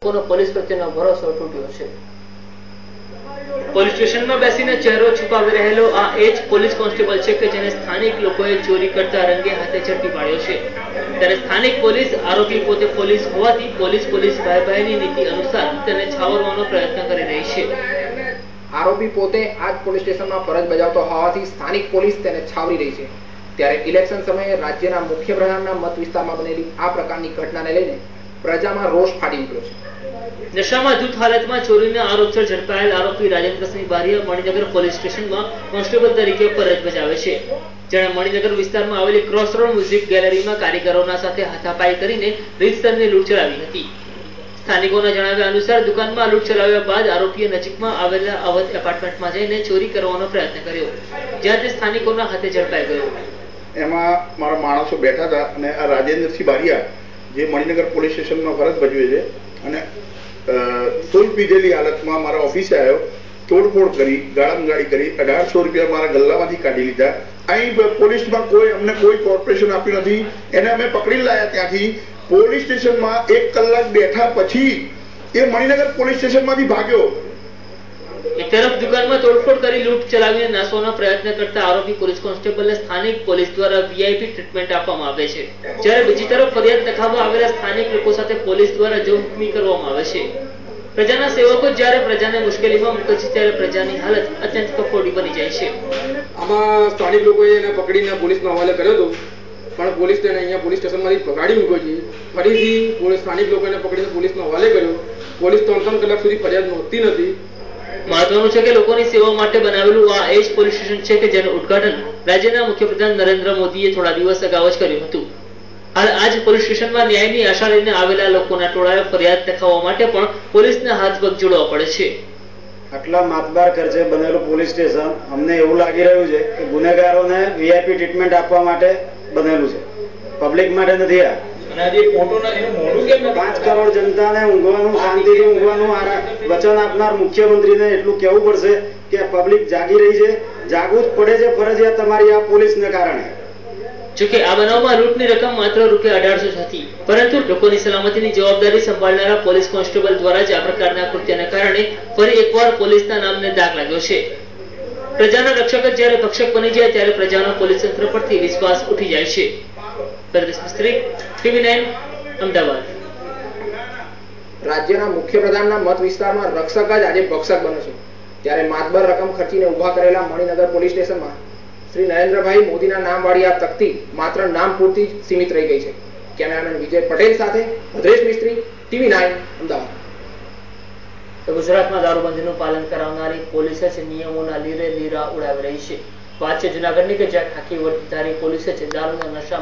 Police પ્રત્યેનો ભરોસો તૂટ્યો છે। પોલીસ સ્ટેશનમાં બેસીને ચહેરો છુપાવી રહેલો આ એ જ પોલીસ કોન્સ્ટેબલ છે કે જેને સ્થાનિક લોકોએ ચોરી કરતા રંગે હાથે ઝડપી પાડ્યો છે। ત્યારે સ્થાનિક પોલીસ આરોપી પોતે પોલીસ હોવાથી પોલીસ ભાઈ ભાઈની નીતિ અનુસાર તેને છાવરવાનો પ્રયત્ન કરી રહી છે। આરોપી પોતે આ પોલીસ સ્ટેશનમાં ફરજ બજાવતો હોવાથી સ્થાનિક પોલીસ તેને છાવરી રહી છે। ત્યારે ઇલેક્શન સમયે રાજ્યના મુખ્ય પ્રધાનના મત વિસ્તારમાં બનેલી આ પ્રકારની ઘટનાને લઈને પ્રજામાં રોષ ફાટી નીકળ્યો છે। નશામાં ધૂત હાલતમાં ચોરીના આરોપસર ઝડપાયેલ આરોપી રાજેન્દ્રસિંહ બારિયા મણિનગર પોલીસ સ્ટેશનમાં કોન્સ્ટેબલ તરીકે ફરજ બજાવે છે। જેણે મણિનગર વિસ્તારમાં આવેલી ક્રોસ રોડ મ્યુઝિક ગેલેરીમાં કારીગરોના સાથે હાથાપાઈ કરીને રીતસરની લૂંટ ચલાવી હતી। સ્થાનિકોના જણાવ્યા અનુસાર દુકાનમાં લૂંટ ચલાવ્યા બાદ આરોપીએ નજીકમાં આવેલા અવધ એપાર્ટમેન્ટમાં જઈને ચોરી કરવાનો પ્રયત્ન કર્યો, જ્યાં તે સ્થાનિકોના હાથે ઝડપાઈ ગયો। એમાં મારા માણસો બેઠા હતા અને આ રાજેન્દ્રસિંહ બારિયા જે મણિનગર પોલીસ સ્ટેશનમાં ફરજ ભજવે છે અને ફૂલ પીધેલી હાલતમાં મારા ઓફિસે આવ્યો, તોડફોડ કરી, ગાળામગાળી કરી, 1800 રૂપિયા મારા ગલ્લામાંથી કાઢી લીધા। અહીં પોલીસમાં અમને કોઈ કોર્પોરેશન આપ્યું નથી। એને અમે પકડી લાયા। ત્યાંથી પોલીસ સ્ટેશનમાં 1 કલાક બેઠા પછી એ મણિનગર પોલીસ સ્ટેશનમાંથી ભાગ્યો। એક તરફ દુકાનમાં તોડફોડ કરી લૂંટ ચલાવીને નાસવાનો પ્રયત્ન કરતા આરોપી પોલીસ કોન્સ્ટેબલને સ્થાનિક પોલીસ દ્વારા વીઆઈપી ટ્રીટમેન્ટ આપવામાં આવે છે, જ્યારે બીજી તરફ ફરિયાદ લખાવવા આવેલા સ્થાનિક લોકો સાથે પોલીસ દ્વારા જોખમી કરવામાં આવે છે। પ્રજાના સેવકો જ્યારે પ્રજાને મુશ્કેલીમાં મૂકે છે ત્યારે પ્રજાની હાલત અત્યંત કફોડી બની જાય છે। આમાં સ્થાનિક લોકોએ એને પકડીને પોલીસના હવાલે કર્યો હતો, પણ પોલીસ તેને અહીંયા પોલીસ સ્ટેશનમાંથી પકડી મૂક્યો છે। ફરીથી સ્થાનિક લોકોને પકડીને પોલીસના હવાલે કર્યો। પોલીસ 3 કલાક સુધી ફરિયાદ નોંધતી નથી। મહત્વનું છે કે લોકોની સેવા માટે બનાવેલું આ એ જ પોલીસ સ્ટેશન છે કે જેનું ઉદ્ઘાટન રાજ્યના મુખ્યપ્રધાન નરેન્દ્ર મોદીએ થોડા દિવસ અગાઉ જ કર્યું હતું। હાલ આ જ પોલીસ સ્ટેશનમાં ન્યાયની આશા લઈને આવેલા લોકોના ટોળાએ ફરિયાદ લખાવવા માટે પણ પોલીસને હાથ પગ જોડવા પડે છે। આટલા માતબાર ખર્ચે બનેલું પોલીસ સ્ટેશન અમને એવું લાગી રહ્યું છે કે ગુનેગારોને વીઆઈપી ટ્રીટમેન્ટ આપવા માટે બનેલું છે, પબ્લિક માટે નથી। આ 5 કરોડ જનતાને ઊંઘવાનું, શાંતિથી ઊંઘવાનું વચન આપનાર મુખ્યમંત્રીને એટલું કહેવું પડશે કે પબ્લિક જાગી રહી છે, જાગવું જ પડે છે ફરજિયાત તમારી આ પોલીસને કારણે। જોકે આ બનાવમાં લૂંટની રકમ માત્ર ₹1800 હતી, પરંતુ લોકોની સલામતીની જવાબદારી સંભાળનારા પોલીસ કોન્સ્ટેબલ દ્વારા જ આ પ્રકારના કૃત્યને કારણે ફરી એકવાર પોલીસના નામને દાગ લાગ્યો છે। પ્રજાના રક્ષક જ જ્યારે ભક્ષક બની જાય ત્યારે પ્રજાનો પોલીસ તંત્ર પરથી વિશ્વાસ ઉઠી જાય છે। પ્રદેશ મિસ્ત્રી, TV9 અમદાવાદ। રાજ્યના મુખ્યપ્રધાનના મત વિસ્તારમાં રક્ષક જ આજે ભક્ષક બને છે, ત્યારે માતબર રકમ ખર્ચીને ઉભા કરેલા મણિનગર પોલીસ સ્ટેશનમાં શ્રી નરેન્દ્રભાઈ મોદીના નામવાળી આ તકતી માત્ર નામ પૂરતી જ સીમિત રહી ગઈ છે। કેમેરામેન વિજય પટેલ સાથે ભદ્રેશ મિસ્ત્રી, TV9 અમદાવાદ। તો ગુજરાતમાં દારૂબંધીનું પાલન કરાવનારી પોલીસ જ નિયમોના લીરે લીરા ઉડાવી રહી છે। વાત છે જૂનાગઢની કે જ્યાં ખાકી વર્દીધારી પોલીસે દારૂના નશા